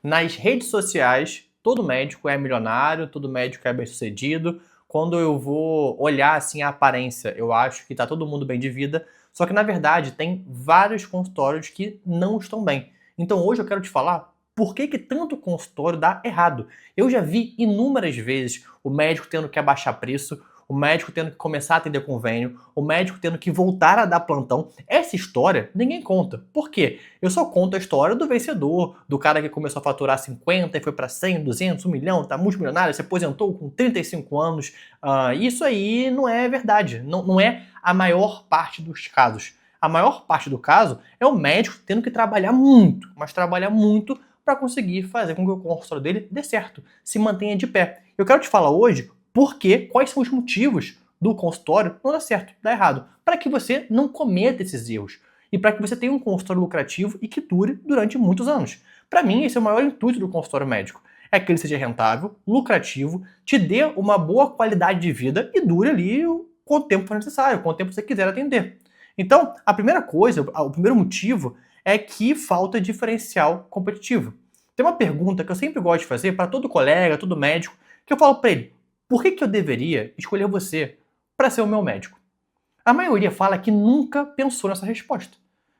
Nas redes sociais, todo médico é milionário, todo médico é bem-sucedido. Quando eu vou olhar assim a aparência, eu acho que tá todo mundo bem de vida, só que na verdade tem vários consultórios que não estão bem. Então hoje eu quero te falar por que que tanto consultório dá errado. Eu já vi inúmeras vezes o médico tendo que abaixar preço, o médico tendo que começar a atender convênio, o médico tendo que voltar a dar plantão. Essa história ninguém conta. Por quê? Eu só conto a história do vencedor, do cara que começou a faturar 50 e foi para 100, 200, 1 milhão, tá multimilionário, se aposentou com 35 anos. Isso aí não é verdade. Não é a maior parte dos casos. A maior parte do caso é o médico tendo que trabalhar muito, mas trabalhar muito para conseguir fazer com que o consultório dele dê certo, se mantenha de pé. Eu quero te falar hoje quais são os motivos do consultório não dar certo, dar errado, para que você não cometa esses erros e para que você tenha um consultório lucrativo e que dure durante muitos anos. Para mim, esse é o maior intuito do consultório médico. É que ele seja rentável, lucrativo, te dê uma boa qualidade de vida e dure ali com o tempo necessário, com o tempo que você quiser atender. Então, a primeira coisa, o primeiro motivo é que falta diferencial competitivo. Tem uma pergunta que eu sempre gosto de fazer para todo colega, todo médico, que eu falo para ele: por que eu deveria escolher você para ser o meu médico? A maioria fala que nunca pensou nessa resposta.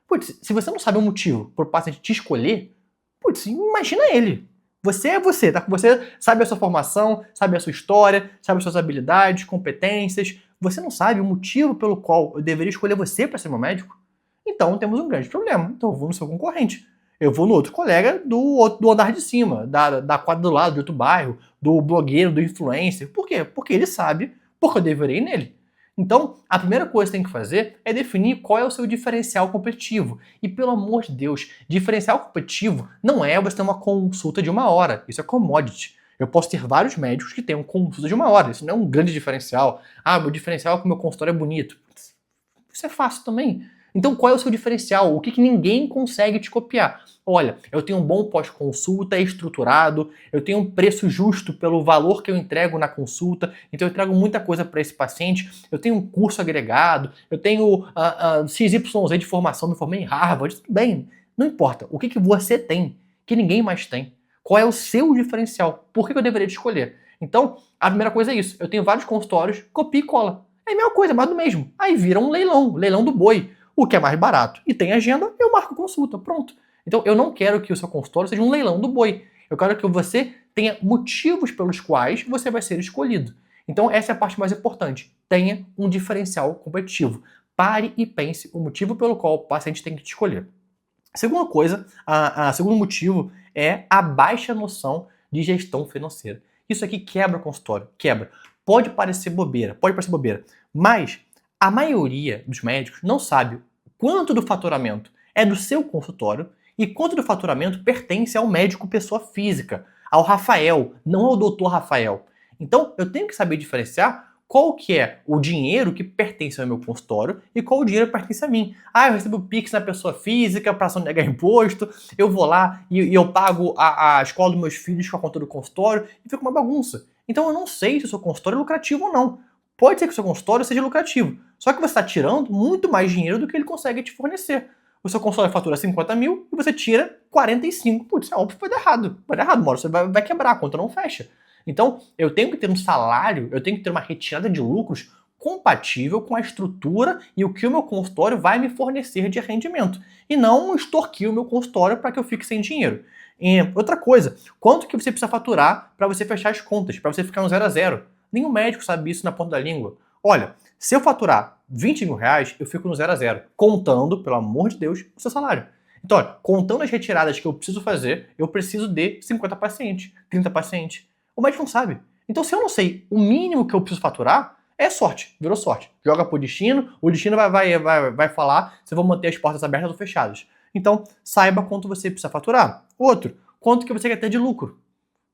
Putz, se você não sabe o motivo para o paciente te escolher, putz, imagina ele. Você é você, tá? Você sabe a sua formação, sabe a sua história, sabe as suas habilidades, competências. Você não sabe o motivo pelo qual eu deveria escolher você para ser meu médico? Então temos um grande problema. Então eu vou no seu concorrente. Eu vou no outro colega do andar de cima, da quadra do lado, de outro bairro, do blogueiro, do influencer. Por quê? Porque ele sabe porque eu deveria ir nele. Então, a primeira coisa que você tem que fazer é definir qual é o seu diferencial competitivo. E pelo amor de Deus, diferencial competitivo não é você ter uma consulta de 1 hora. Isso é commodity. Eu posso ter vários médicos que tenham consulta de 1 hora. Isso não é um grande diferencial. Ah, meu diferencial é que o meu consultório é bonito. Isso é fácil também. Então, qual é o seu diferencial? O que ninguém consegue te copiar? Olha, eu tenho um bom pós-consulta estruturado, eu tenho um preço justo pelo valor que eu entrego na consulta, então eu entrego muita coisa para esse paciente, eu tenho um curso agregado, eu tenho XYZ de formação, me formei em Harvard, tudo bem, não importa. O que você tem que ninguém mais tem? Qual é o seu diferencial? Por que eu deveria te escolher? Então, a primeira coisa é isso. Eu tenho vários consultórios, copia e cola. É a mesma coisa, mais do mesmo. Aí vira um leilão do boi. O que é mais barato e tem agenda, eu marco consulta, pronto. Então eu não quero que o seu consultório seja um leilão do boi. Eu quero que você tenha motivos pelos quais você vai ser escolhido. Então essa é a parte mais importante. Tenha um diferencial competitivo. Pare e pense o motivo pelo qual o paciente tem que te escolher. A segunda coisa, segundo motivo é a baixa noção de gestão financeira. Isso aqui quebra o consultório, quebra. Pode parecer bobeira, mas a maioria dos médicos não sabe quanto do faturamento é do seu consultório e quanto do faturamento pertence ao médico pessoa física, ao Rafael, não ao doutor Rafael. Então eu tenho que saber diferenciar qual que é o dinheiro que pertence ao meu consultório e qual o dinheiro que pertence a mim. Ah, eu recebo Pix na pessoa física para sonegar imposto, eu vou lá e eu pago a escola dos meus filhos com a conta do consultório e fica uma bagunça. Então eu não sei se o seu consultório é lucrativo ou não. Pode ser que o seu consultório seja lucrativo, só que você está tirando muito mais dinheiro do que ele consegue te fornecer. O seu consultório fatura 50 mil e você tira 45. Putz, é óbvio que vai dar errado. Vai dar errado, uma hora você vai quebrar, a conta não fecha. Então, eu tenho que ter um salário, eu tenho que ter uma retirada de lucros compatível com a estrutura e o que o meu consultório vai me fornecer de rendimento. E não extorquir o meu consultório para que eu fique sem dinheiro. E outra coisa, quanto que você precisa faturar para você fechar as contas, para você ficar no 0 a 0? Nenhum médico sabe isso na ponta da língua. Olha, se eu faturar 20 mil reais, eu fico no 0 a 0, contando, pelo amor de Deus, o seu salário. Então, olha, contando as retiradas que eu preciso fazer, eu preciso de 50 pacientes, 30 pacientes. O médico não sabe. Então, se eu não sei o mínimo que eu preciso faturar, é sorte, virou sorte. Joga pro destino, o destino vai falar se eu vou manter as portas abertas ou fechadas. Então, saiba quanto você precisa faturar. Outro, quanto que você quer ter de lucro.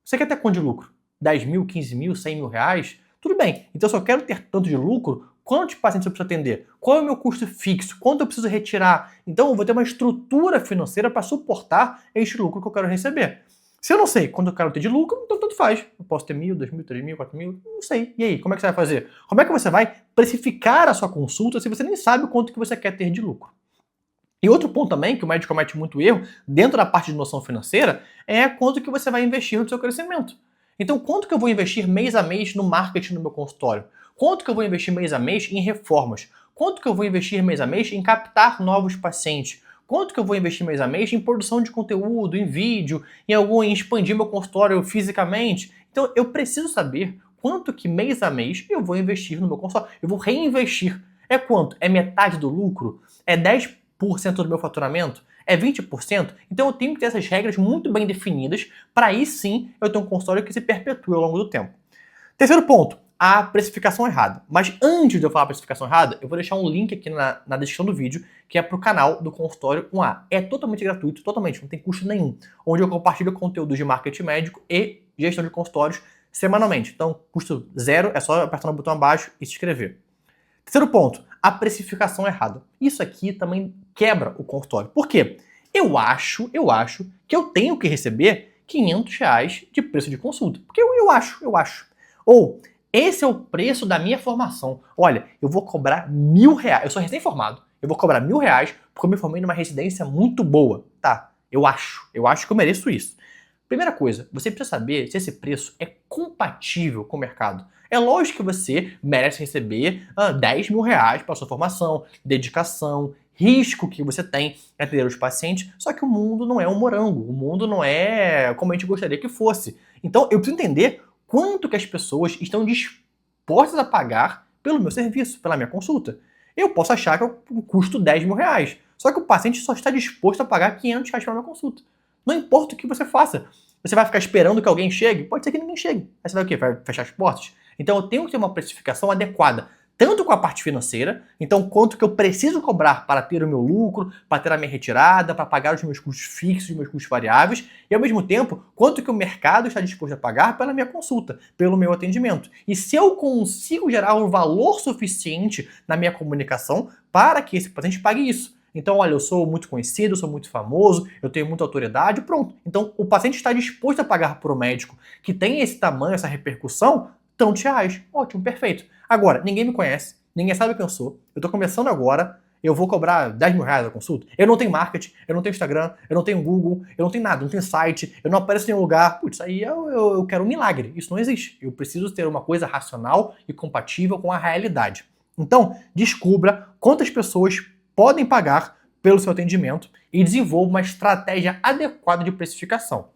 Você quer ter quanto de lucro? 10 mil, 15 mil, 100 mil reais? Tudo bem. Então, se eu quero ter tanto de lucro, quantos pacientes eu preciso atender? Qual é o meu custo fixo? Quanto eu preciso retirar? Então, eu vou ter uma estrutura financeira para suportar este lucro que eu quero receber. Se eu não sei quanto eu quero ter de lucro, então tanto faz. Eu posso ter 1.000, 2.000, 3.000, 4.000, não sei. E aí, como é que você vai fazer? Como é que você vai precificar a sua consulta se você nem sabe quanto que você quer ter de lucro? E outro ponto também, que o médico comete muito erro, dentro da parte de noção financeira, é quanto que você vai investir no seu crescimento. Então, quanto que eu vou investir mês a mês no marketing do meu consultório? Quanto que eu vou investir mês a mês em reformas? Quanto que eu vou investir mês a mês em captar novos pacientes? Quanto que eu vou investir mês a mês em produção de conteúdo, em vídeo, em expandir meu consultório fisicamente? Então, eu preciso saber quanto que mês a mês eu vou investir no meu consultório. Eu vou reinvestir. É quanto? É metade do lucro? É 10% do meu faturamento? É 20%? Então eu tenho que ter essas regras muito bem definidas para aí sim eu ter um consultório que se perpetue ao longo do tempo. Terceiro ponto, a precificação errada. Mas antes de eu falar a precificação errada, eu vou deixar um link aqui na descrição do vídeo, que é para o canal do Consultório 1A. É totalmente gratuito, totalmente, não tem custo nenhum. Onde eu compartilho conteúdo de marketing médico e gestão de consultórios semanalmente. Então, custo zero, é só apertar no botão abaixo e se inscrever. Terceiro ponto, a precificação errada. Isso aqui também quebra o consultório. Por quê? Eu acho que eu tenho que receber R$ 500 de preço de consulta. Porque eu acho. Ou, esse é o preço da minha formação. Olha, eu vou cobrar R$ 1.000. Eu sou recém-formado. Eu vou cobrar R$ 1.000 porque eu me formei numa residência muito boa. Tá, eu acho que eu mereço isso. Primeira coisa, você precisa saber se esse preço é compatível com o mercado. É lógico que você merece receber R$ 10.000 para sua formação, dedicação, risco que você tem em atender os pacientes, só que o mundo não é um morango, o mundo não é como a gente gostaria que fosse. Então eu preciso entender quanto que as pessoas estão dispostas a pagar pelo meu serviço, pela minha consulta. Eu posso achar que eu custo R$ 10.000, só que o paciente só está disposto a pagar R$ 500 pela minha consulta. Não importa o que você faça. Você vai ficar esperando que alguém chegue? Pode ser que ninguém chegue. Aí você vai o quê? Vai fechar as portas? Então eu tenho que ter uma precificação adequada, tanto com a parte financeira, então quanto que eu preciso cobrar para ter o meu lucro, para ter a minha retirada, para pagar os meus custos fixos, os meus custos variáveis, e ao mesmo tempo, quanto que o mercado está disposto a pagar pela minha consulta, pelo meu atendimento. E se eu consigo gerar um valor suficiente na minha comunicação para que esse paciente pague isso. Então, olha, eu sou muito conhecido, eu sou muito famoso, eu tenho muita autoridade, pronto. Então, o paciente está disposto a pagar para o médico que tem esse tamanho, essa repercussão, tantos reais. Ótimo, perfeito. Agora, ninguém me conhece, ninguém sabe quem eu sou, eu estou começando agora, eu vou cobrar R$ 10.000 a consulta. Eu não tenho marketing, eu não tenho Instagram, eu não tenho Google, eu não tenho nada, não tenho site, eu não apareço em nenhum lugar. Putz, aí eu quero um milagre. Isso não existe. Eu preciso ter uma coisa racional e compatível com a realidade. Então, descubra quantas pessoas podem pagar pelo seu atendimento e desenvolva uma estratégia adequada de precificação.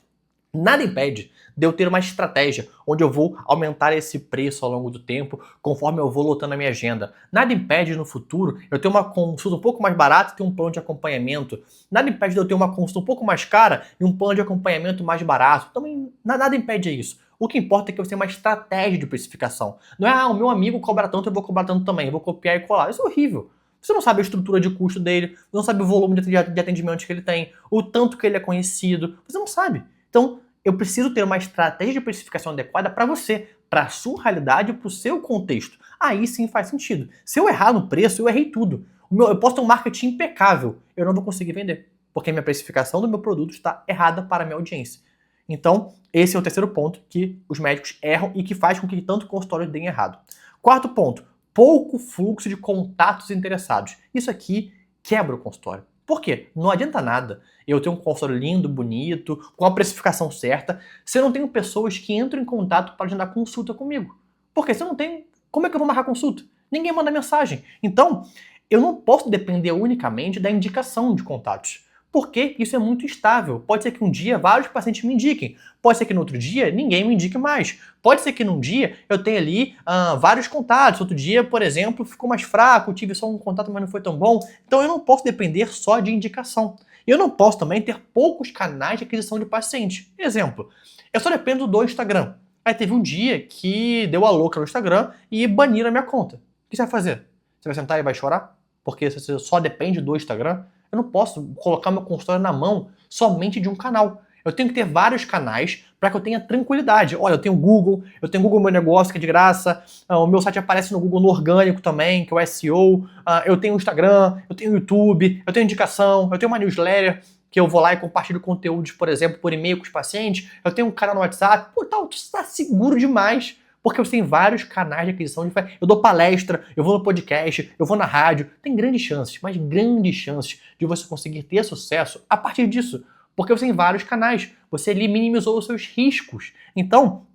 Nada impede de eu ter uma estratégia onde eu vou aumentar esse preço ao longo do tempo, conforme eu vou lotando a minha agenda. Nada impede no futuro eu ter uma consulta um pouco mais barata e ter um plano de acompanhamento. Nada impede de eu ter uma consulta um pouco mais cara e um plano de acompanhamento mais barato. Também nada impede isso. O que importa é que eu tenha uma estratégia de precificação. Não é, o meu amigo cobra tanto, eu vou cobrar tanto também, eu vou copiar e colar. Isso é horrível. Você não sabe a estrutura de custo dele, você não sabe o volume de atendimentos que ele tem, o tanto que ele é conhecido, você não sabe. Então, eu preciso ter uma estratégia de precificação adequada para você, para a sua realidade e para o seu contexto. Aí sim faz sentido. Se eu errar no preço, eu errei tudo. Eu posso ter um marketing impecável, eu não vou conseguir vender, porque a minha precificação do meu produto está errada para a minha audiência. Então, esse é o terceiro ponto que os médicos erram e que faz com que tanto consultórios deem errado. Quarto ponto, pouco fluxo de contatos interessados. Isso aqui quebra o consultório. Por quê? Não adianta nada eu ter um consultório lindo, bonito, com a precificação certa, se eu não tenho pessoas que entram em contato para agendar consulta comigo. Porque se eu não tenho, como é que eu vou marcar consulta? Ninguém manda mensagem. Então, eu não posso depender unicamente da indicação de contatos. Porque isso é muito instável. Pode ser que um dia vários pacientes me indiquem. Pode ser que no outro dia ninguém me indique mais. Pode ser que num dia eu tenha ali vários contatos. Outro dia, por exemplo, ficou mais fraco, tive só um contato, mas não foi tão bom. Então eu não posso depender só de indicação. E eu não posso também ter poucos canais de aquisição de pacientes. Exemplo, eu só dependo do Instagram. Aí teve um dia que deu a louca no Instagram e baniram a minha conta. O que você vai fazer? Você vai sentar e vai chorar? Porque você só depende do Instagram? Eu não posso colocar meu consultório na mão somente de um canal. Eu tenho que ter vários canais para que eu tenha tranquilidade. Olha, eu tenho Google Meu Negócio, que é de graça, o meu site aparece no Google no orgânico também, que é o SEO, eu tenho o Instagram, eu tenho o YouTube, eu tenho indicação, eu tenho uma newsletter, que eu vou lá e compartilho conteúdos, por exemplo, por e-mail com os pacientes, eu tenho um canal no WhatsApp, pô, tal, tu está seguro demais Porque você tem vários canais de aquisição. Eu dou palestra, eu vou no podcast, eu vou na rádio. Tem grandes chances, mas grandes chances de você conseguir ter sucesso a partir disso. Porque você tem vários canais. Você ali minimizou os seus riscos. Então,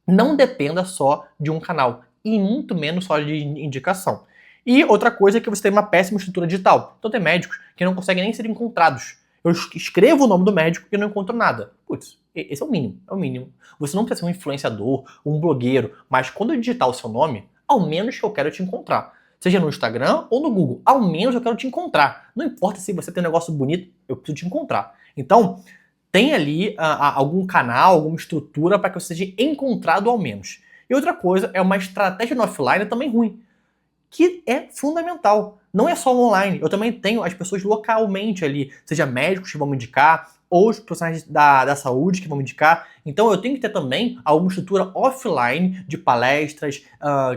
não dependa só de um canal. E muito menos só de indicação. E outra coisa é que você tem uma péssima estrutura digital. Então tem médicos que não conseguem nem ser encontrados. Eu escrevo o nome do médico e não encontro nada. Putz, esse é o mínimo, é o mínimo. Você não precisa ser um influenciador, um blogueiro, mas quando eu digitar o seu nome, ao menos que eu quero te encontrar. Seja no Instagram ou no Google, ao menos eu quero te encontrar. Não importa se você tem um negócio bonito, eu preciso te encontrar. Então, tem ali algum canal, alguma estrutura para que você seja encontrado ao menos. E outra coisa é uma estratégia no offline também ruim, que é fundamental. Não é só online, eu também tenho as pessoas localmente ali, seja médicos que vão me indicar, ou os profissionais da saúde que vão me indicar. Então eu tenho que ter também alguma estrutura offline de palestras,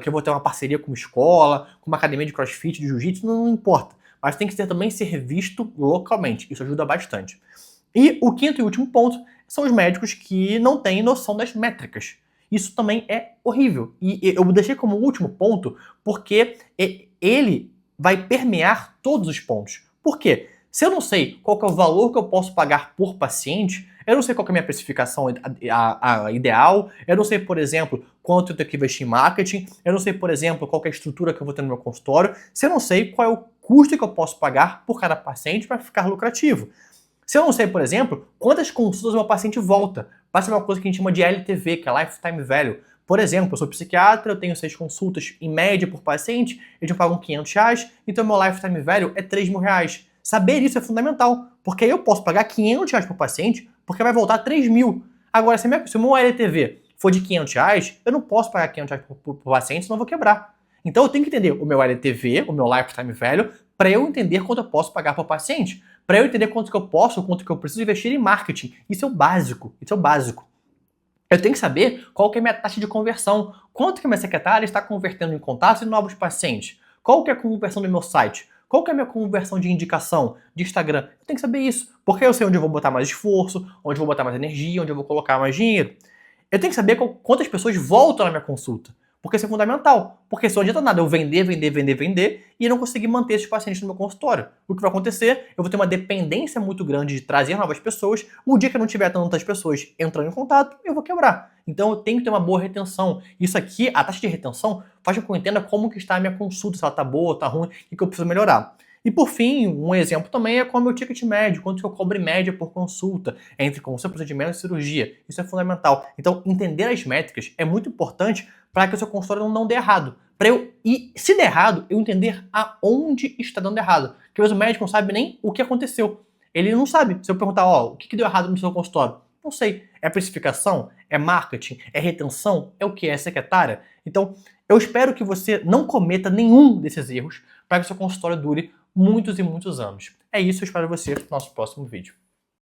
que eu vou ter uma parceria com uma escola, com uma academia de crossfit, de jiu-jitsu, não importa. Mas tem que ter também ser visto localmente, isso ajuda bastante. E o quinto e último ponto são os médicos que não têm noção das métricas. Isso também é horrível. E eu deixei como último ponto porque ele vai permear todos os pontos. Por quê? Se eu não sei qual que é o valor que eu posso pagar por paciente, eu não sei qual que é a minha precificação ideal, eu não sei, por exemplo, quanto eu tenho que investir em marketing, eu não sei, por exemplo, qual que é a estrutura que eu vou ter no meu consultório, se eu não sei qual é o custo que eu posso pagar por cada paciente para ficar lucrativo. Se eu não sei, por exemplo, quantas consultas o meu paciente volta, vai ser uma coisa que a gente chama de LTV, que é Lifetime Value. Por exemplo, eu sou psiquiatra, eu tenho 6 consultas em média por paciente, eles me pagam R$500, então meu Lifetime Value é R$3.000. Saber isso é fundamental, porque aí eu posso pagar R$500 por paciente, porque vai voltar R$3.000. Agora, se o meu LTV for de R$500, eu não posso pagar R$500 por paciente, senão eu vou quebrar. Então eu tenho que entender o meu LTV, o meu Lifetime Value, para eu entender quanto eu posso pagar por paciente, para eu entender quanto que eu posso, quanto que eu preciso investir em marketing. Isso é o básico, isso é o básico. Eu tenho que saber qual que é a minha taxa de conversão, quanto que a minha secretária está convertendo em contatos e novos pacientes, qual que é a conversão do meu site, qual que é a minha conversão de indicação de Instagram. Eu tenho que saber isso, porque eu sei onde eu vou botar mais esforço, onde eu vou botar mais energia, onde eu vou colocar mais dinheiro. Eu tenho que saber quantas pessoas voltam na minha consulta. Porque isso é fundamental. Porque se não adianta nada eu vender e não conseguir manter esses pacientes no meu consultório. O que vai acontecer? Eu vou ter uma dependência muito grande de trazer novas pessoas. O dia que eu não tiver tantas pessoas entrando em contato, eu vou quebrar. Então eu tenho que ter uma boa retenção. Isso aqui, a taxa de retenção, faz com que eu entenda como que está a minha consulta, se ela está boa, está ruim, e que eu preciso melhorar. E por fim, um exemplo também é qual é o meu ticket médio, quanto eu cobro em média por consulta, entre consulta, procedimento e cirurgia. Isso é fundamental. Então, entender as métricas é muito importante para que o seu consultório não dê errado. E se der errado, eu entender aonde está dando errado. Porque às vezes o médico não sabe nem o que aconteceu. Ele não sabe. Se eu perguntar, o que deu errado no seu consultório? Não sei. É precificação? É marketing? É retenção? É o que? É secretária? Então, eu espero que você não cometa nenhum desses erros para que o seu consultório dure muitos e muitos anos. É isso, eu espero você no nosso próximo vídeo.